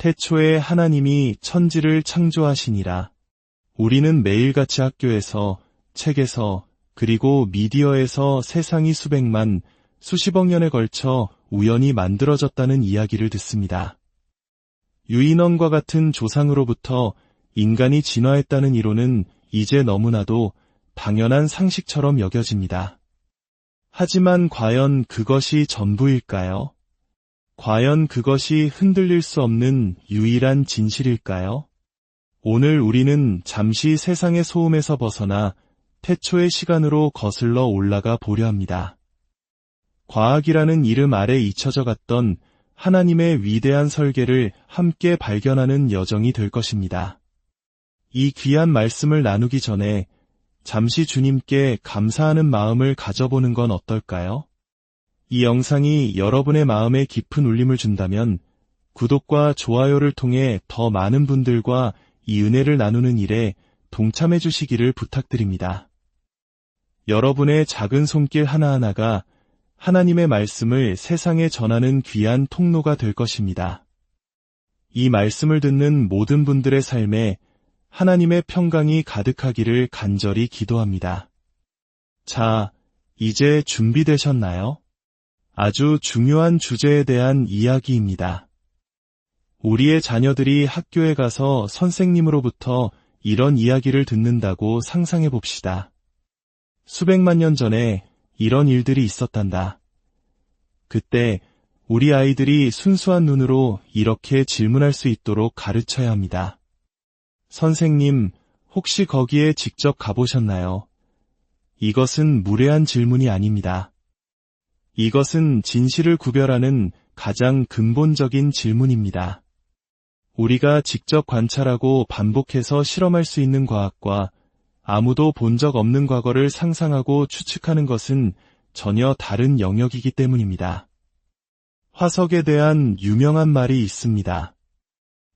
태초에 하나님이 천지를 창조하시니라. 우리는 매일같이 학교에서, 책에서, 그리고 미디어에서 세상이 수백만, 수십억 년에 걸쳐 우연히 만들어졌다는 이야기를 듣습니다. 유인원과 같은 조상으로부터 인간이 진화했다는 이론은 이제 너무나도 당연한 상식처럼 여겨집니다. 하지만 과연 그것이 전부일까요? 과연 그것이 흔들릴 수 없는 유일한 진실일까요? 오늘 우리는 잠시 세상의 소음에서 벗어나 태초의 시간으로 거슬러 올라가 보려 합니다. 과학이라는 이름 아래 잊혀져 갔던 하나님의 위대한 설계를 함께 발견하는 여정이 될 것입니다. 이 귀한 말씀을 나누기 전에 잠시 주님께 감사하는 마음을 가져보는 건 어떨까요? 이 영상이 여러분의 마음에 깊은 울림을 준다면 구독과 좋아요를 통해 더 많은 분들과 이 은혜를 나누는 일에 동참해 주시기를 부탁드립니다. 여러분의 작은 손길 하나하나가 하나님의 말씀을 세상에 전하는 귀한 통로가 될 것입니다. 이 말씀을 듣는 모든 분들의 삶에 하나님의 평강이 가득하기를 간절히 기도합니다. 자, 이제 준비되셨나요? 아주 중요한 주제에 대한 이야기입니다. 우리의 자녀들이 학교에 가서 선생님으로부터 이런 이야기를 듣는다고 상상해 봅시다. 수백만 년 전에 이런 일들이 있었단다. 그때 우리 아이들이 순수한 눈으로 이렇게 질문할 수 있도록 가르쳐야 합니다. 선생님, 혹시 거기에 직접 가보셨나요? 이것은 무례한 질문이 아닙니다. 이것은 진실을 구별하는 가장 근본적인 질문입니다. 우리가 직접 관찰하고 반복해서 실험할 수 있는 과학과 아무도 본 적 없는 과거를 상상하고 추측하는 것은 전혀 다른 영역이기 때문입니다. 화석에 대한 유명한 말이 있습니다.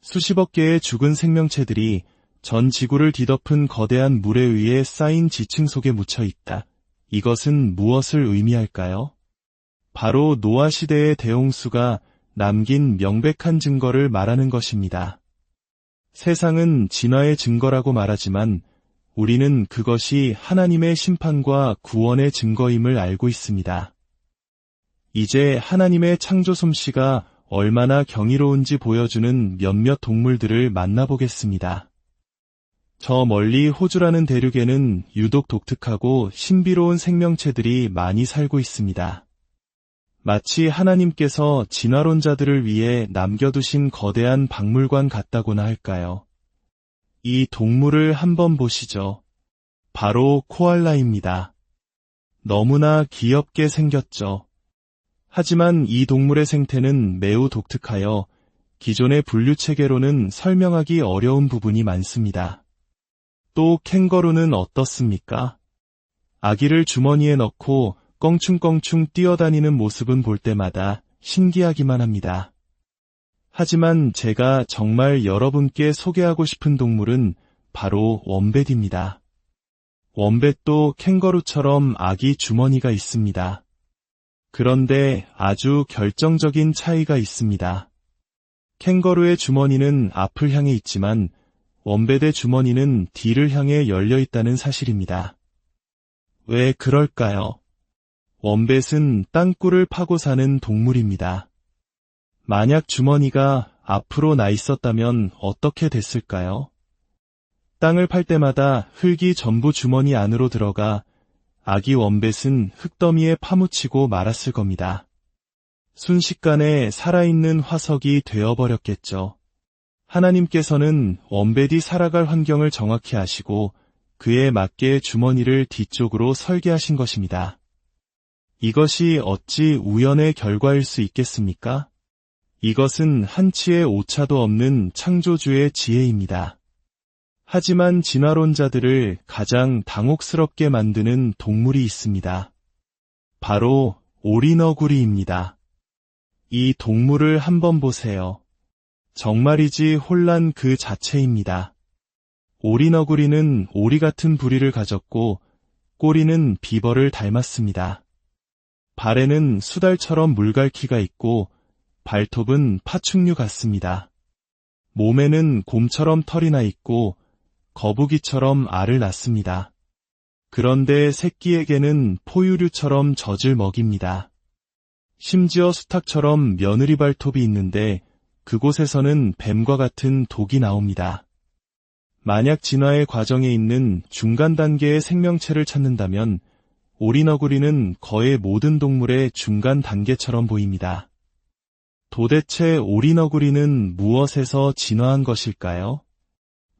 수십억 개의 죽은 생명체들이 전 지구를 뒤덮은 거대한 물에 의해 쌓인 지층 속에 묻혀 있다. 이것은 무엇을 의미할까요? 바로 노아 시대의 대홍수가 남긴 명백한 증거를 말하는 것입니다. 세상은 진화의 증거라고 말하지만 우리는 그것이 하나님의 심판과 구원의 증거임을 알고 있습니다. 이제 하나님의 창조 솜씨가 얼마나 경이로운지 보여주는 몇몇 동물들을 만나보겠습니다. 저 멀리 호주라는 대륙에는 유독 독특하고 신비로운 생명체들이 많이 살고 있습니다. 마치 하나님께서 진화론자들을 위해 남겨두신 거대한 박물관 같다고나 할까요? 이 동물을 한번 보시죠. 바로 코알라입니다. 너무나 귀엽게 생겼죠. 하지만 이 동물의 생태는 매우 독특하여 기존의 분류체계로는 설명하기 어려운 부분이 많습니다. 또 캥거루는 어떻습니까? 아기를 주머니에 넣고 껑충껑충 뛰어다니는 모습은 볼 때마다 신기하기만 합니다. 하지만 제가 정말 여러분께 소개하고 싶은 동물은 바로 원뱃입니다. 원뱃도 캥거루처럼 아기 주머니가 있습니다. 그런데 아주 결정적인 차이가 있습니다. 캥거루의 주머니는 앞을 향해 있지만 원뱃의 주머니는 뒤를 향해 열려 있다는 사실입니다. 왜 그럴까요? 원뱃은 땅굴을 파고 사는 동물입니다. 만약 주머니가 앞으로 나 있었다면 어떻게 됐을까요? 땅을 팔 때마다 흙이 전부 주머니 안으로 들어가 아기 원뱃은 흙더미에 파묻히고 말았을 겁니다. 순식간에 살아있는 화석이 되어버렸겠죠. 하나님께서는 원뱃이 살아갈 환경을 정확히 아시고 그에 맞게 주머니를 뒤쪽으로 설계하신 것입니다. 이것이 어찌 우연의 결과일 수 있겠습니까? 이것은 한치의 오차도 없는 창조주의 지혜입니다. 하지만 진화론자들을 가장 당혹스럽게 만드는 동물이 있습니다. 바로 오리너구리입니다. 이 동물을 한번 보세요. 정말이지 혼란 그 자체입니다. 오리너구리는 오리 같은 부리를 가졌고 꼬리는 비버를 닮았습니다. 발에는 수달처럼 물갈퀴가 있고 발톱은 파충류 같습니다. 몸에는 곰처럼 털이 나 있고 거북이처럼 알을 낳습니다. 그런데 새끼에게는 포유류처럼 젖을 먹입니다. 심지어 수탉처럼 며느리 발톱이 있는데 그곳에서는 뱀과 같은 독이 나옵니다. 만약 진화의 과정에 있는 중간 단계의 생명체를 찾는다면 오리너구리는 거의 모든 동물의 중간 단계처럼 보입니다. 도대체 오리너구리는 무엇에서 진화한 것일까요?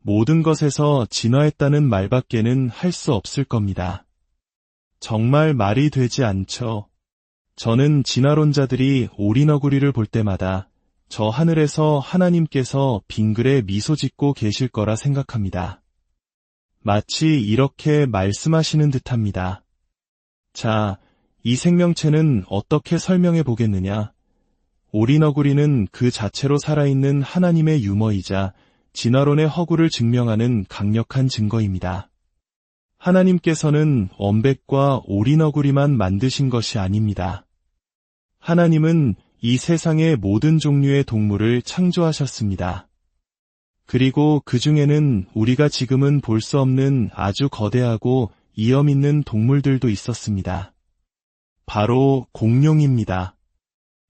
모든 것에서 진화했다는 말밖에는 할 수 없을 겁니다. 정말 말이 되지 않죠. 저는 진화론자들이 오리너구리를 볼 때마다 저 하늘에서 하나님께서 빙글에 미소 짓고 계실 거라 생각합니다. 마치 이렇게 말씀하시는 듯합니다. 자, 이 생명체는 어떻게 설명해 보겠느냐? 오리너구리는 그 자체로 살아있는 하나님의 유머이자 진화론의 허구를 증명하는 강력한 증거입니다. 하나님께서는 원백과 오리너구리만 만드신 것이 아닙니다. 하나님은 이 세상의 모든 종류의 동물을 창조하셨습니다. 그리고 그 중에는 우리가 지금은 볼 수 없는 아주 거대하고 위험 있는 동물들도 있었습니다. 바로 공룡입니다.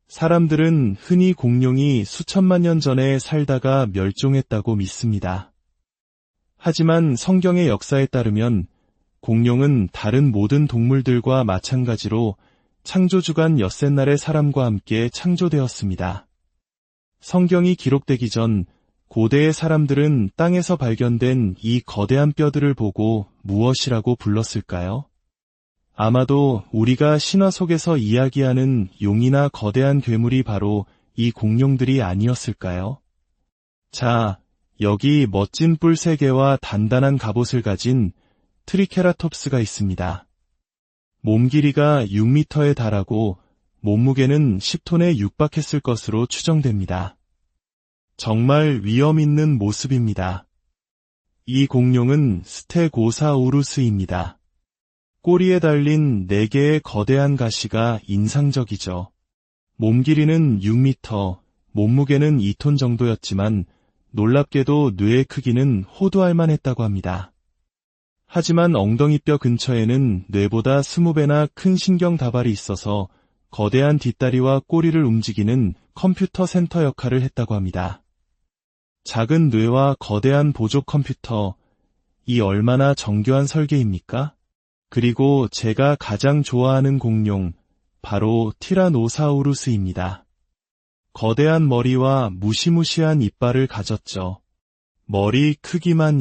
사람들은 흔히 공룡이 수천만 년 전에 살다가 멸종했다고 믿습니다. 하지만 성경의 역사에 따르면 공룡은 다른 모든 동물들과 마찬가지로 창조주간 엿새날의 사람과 함께 창조되었습니다. 성경이 기록되기 전 고대의 사람들은 땅에서 발견된 이 거대한 뼈들을 보고 무엇이라고 불렀을까요? 아마도 우리가 신화 속에서 이야기하는 용이나 거대한 괴물이 바로 이 공룡들이 아니었을까요? 자, 여기 멋진 뿔 3개와 단단한 갑옷을 가진 트리케라톱스가 있습니다. 몸 길이가 6m에 달하고 몸무게는 10톤에 육박했을 것으로 추정됩니다. 정말 위험 있는 모습입니다. 이 공룡은 스테고사우루스입니다. 꼬리에 달린 4개의 거대한 가시가 인상적이죠. 몸 길이는 6m, 몸무게는 2톤 정도였지만 놀랍게도 뇌의 크기는 호두알만 했다고 합니다. 하지만 엉덩이뼈 근처에는 뇌보다 20배나 큰 신경 다발이 있어서 거대한 뒷다리와 꼬리를 움직이는 컴퓨터 센터 역할을 했다고 합니다. 작은 뇌와 거대한 보조 컴퓨터, 이 얼마나 정교한 설계입니까? 그리고 제가 가장 좋아하는 공룡, 바로 티라노사우루스입니다. 거대한 머리와 무시무시한 이빨을 가졌죠. 머리 크기만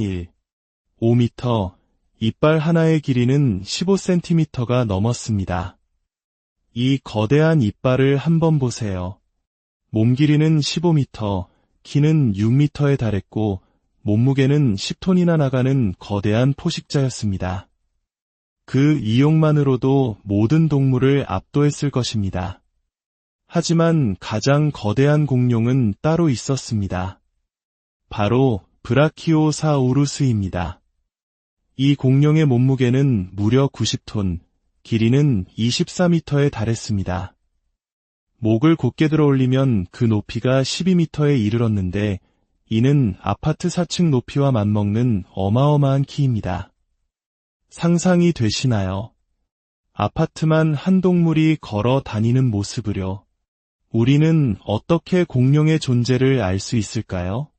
5m, 이빨 하나의 길이는 15cm가 넘었습니다. 이 거대한 이빨을 한번 보세요. 몸 길이는 15m, 키는 6m에 달했고 몸무게는 10톤이나 나가는 거대한 포식자였습니다. 그 이용만으로도 모든 동물을 압도했을 것입니다. 하지만 가장 거대한 공룡은 따로 있었습니다. 바로 브라키오사우루스입니다. 이 공룡의 몸무게는 무려 90톤, 길이는 24m에 달했습니다. 목을 곧게 들어 올리면 그 높이가 12m에 이르렀는데 이는 아파트 4층 높이와 맞먹는 어마어마한 키입니다. 상상이 되시나요? 아파트만 한 동물이 걸어 다니는 모습을요. 우리는 어떻게 공룡의 존재를 알 수 있을까요?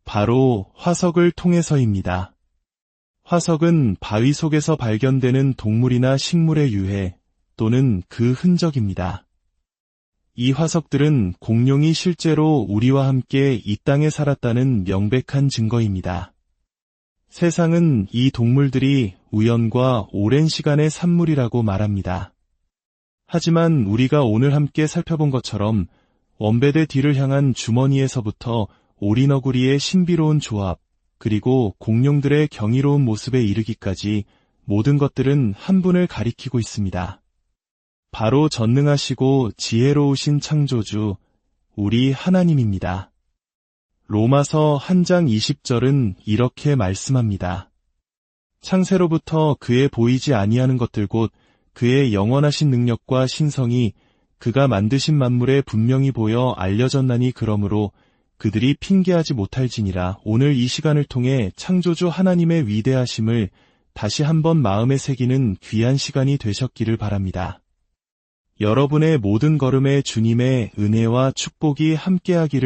바로 화석을 통해서입니다. 화석은 바위 속에서 발견되는 동물이나 식물의 유해 또는 그 흔적입니다. 이 화석들은 공룡이 실제로 우리와 함께 이 땅에 살았다는 명백한 증거입니다. 세상은 이 동물들이 우연과 오랜 시간의 산물이라고 말합니다. 하지만 우리가 오늘 함께 살펴본 것처럼 원베드 뒤를 향한 주머니에서부터 오리너구리의 신비로운 조합, 그리고 공룡들의 경이로운 모습에 이르기까지 모든 것들은 한 분을 가리키고 있습니다. 바로 전능하시고 지혜로우신 창조주, 우리 하나님입니다. 로마서 1장 20절은 이렇게 말씀합니다. 창세로부터 그의 보이지 아니하는 것들 곧 그의 영원하신 능력과 신성이 그가 만드신 만물에 분명히 보여 알려졌나니 그러므로 그들이 핑계하지 못할지니라. 오늘 이 시간을 통해 창조주 하나님의 위대하심을 다시 한번 마음에 새기는 귀한 시간이 되셨기를 바랍니다. 여러분의 모든 걸음에 주님의 은혜와 축복이 함께하기를